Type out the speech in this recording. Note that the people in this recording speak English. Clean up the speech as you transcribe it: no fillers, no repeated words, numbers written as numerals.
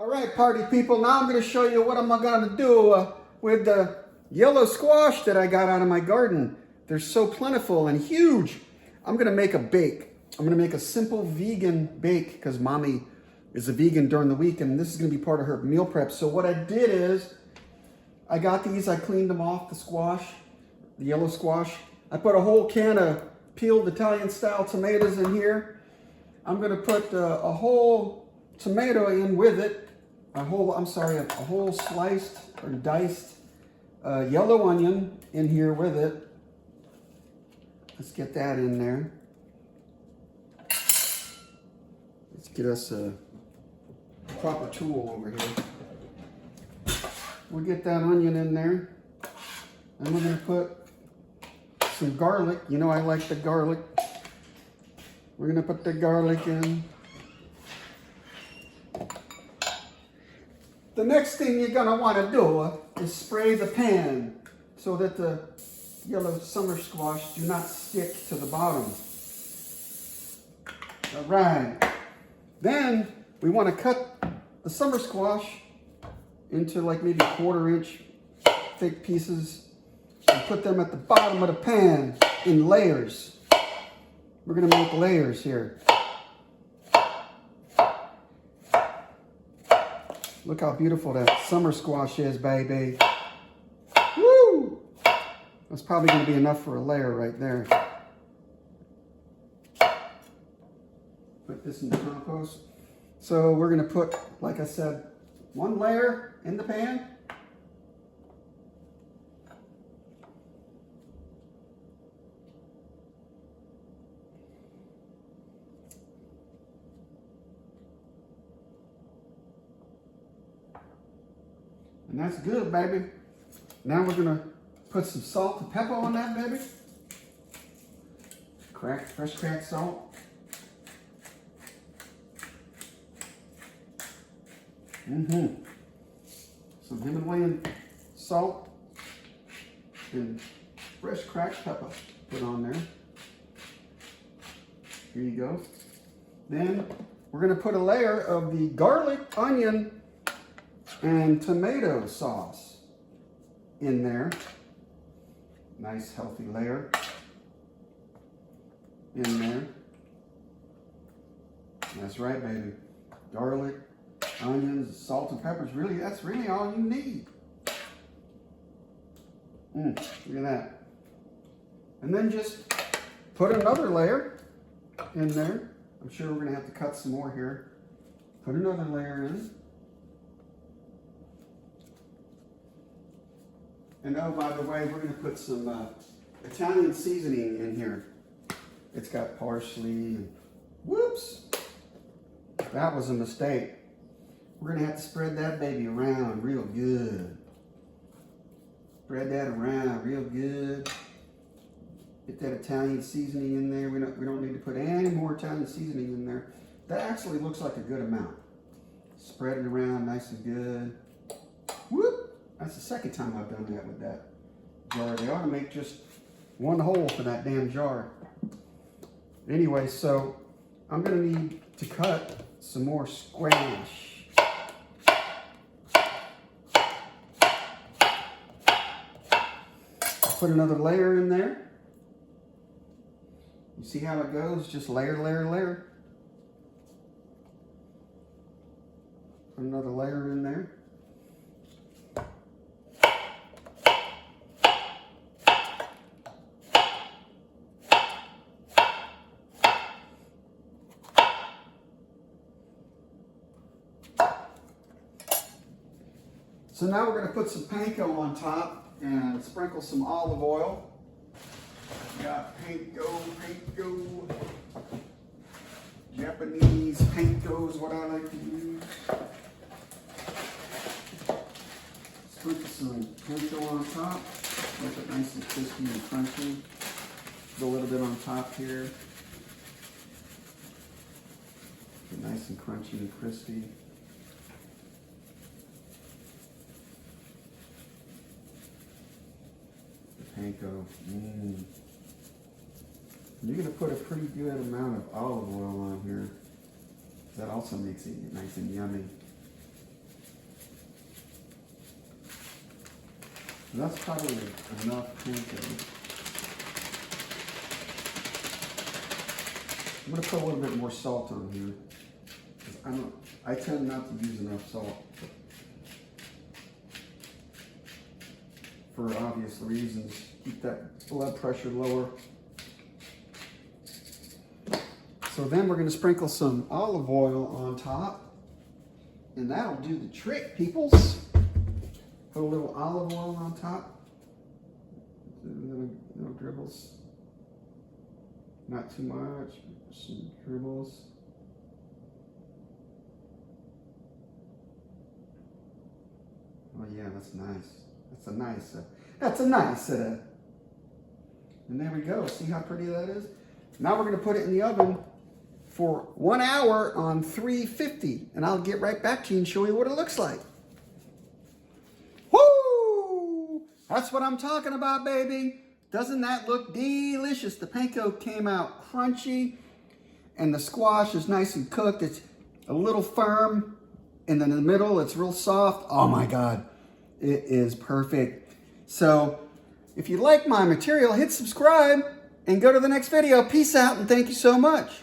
All right, party people, now I'm going to show you what I'm going to do with the yellow squash that I got out of my garden. They're so plentiful and huge. I'm going to make a bake. I'm going to make a simple vegan bake because mommy is a vegan during the week and this is going to be part of her meal prep. So what I did is I got these, I cleaned them off, the squash, the yellow squash. I put a whole can of peeled Italian style tomatoes in here. I'm going to put a whole tomato in with it. A whole sliced or diced yellow onion in here with it. Let's get that in there. Let's get us a proper tool over here. We'll get that onion in there. And we're going to put some garlic. You know I like the garlic. We're going to put the garlic in. The next thing you're going to want to do is spray the pan so that the yellow summer squash do not stick to the bottom. All right. Then we want to cut the summer squash into like maybe 1/4 inch thick pieces and put them at the bottom of the pan in layers. We're going to make layers here. Look how beautiful that summer squash is, baby. Woo! That's probably going to be enough for a layer right there. Put this in the compost. So we're going to put, like I said, 1 layer in the pan. And that's good, baby. Now we're gonna put some salt and pepper on that, baby. Fresh cracked salt. Some Himalayan salt and fresh cracked pepper put on there. Here you go. Then we're gonna put a layer of the garlic, onion, and tomato sauce in there. Nice healthy layer in there. That's right, baby. Garlic, onions, salt, and peppers. Really, that's really all you need. Look at that. And then just put another layer in there. I'm sure we're gonna have to cut some more here. Put another layer in. And oh, by the way, we're going to put some Italian seasoning in here. It's got parsley. Whoops! That was a mistake. We're going to have to spread that baby around real good. Spread that around real good. Get that Italian seasoning in there. We don't need to put any more Italian seasoning in there. That actually looks like a good amount. Spread it around nice and good. Whoop! That's the second time I've done that with that jar. They ought to make just 1 hole for that damn jar. Anyway, so I'm going to need to cut some more squash. Put another layer in there. You see how it goes? Just layer, layer, layer. Put another layer in there. So now we're going to put some panko on top and sprinkle some olive oil. Got panko. Japanese panko is what I like to use. Sprinkle some panko on top. Make it nice and crispy and crunchy. Put a little bit on top here. Get nice and crunchy and crispy. Panko. You're going to put a pretty good amount of olive oil on here. That also makes it nice and yummy. That's probably enough panko. I'm gonna put a little bit more salt on here. I tend not to use enough salt for obvious reasons. Keep that blood pressure lower. So then we're gonna sprinkle some olive oil on top, and that'll do the trick, peoples. Put a little olive oil on top. Little dribbles. Not too much. Some dribbles. Oh yeah, that's nice. That's a nice. And there we go. See how pretty that is? Now we're going to put it in the oven for 1 hour on 350, and I'll get right back to you and show you what it looks like. Woo! That's what I'm talking about, baby. Doesn't that look delicious? The panko came out crunchy, and the squash is nice and cooked. It's a little firm, and then in the middle, it's real soft. Oh my God, it is perfect. So if you like my material, hit subscribe and go to the next video. Peace out, and thank you so much.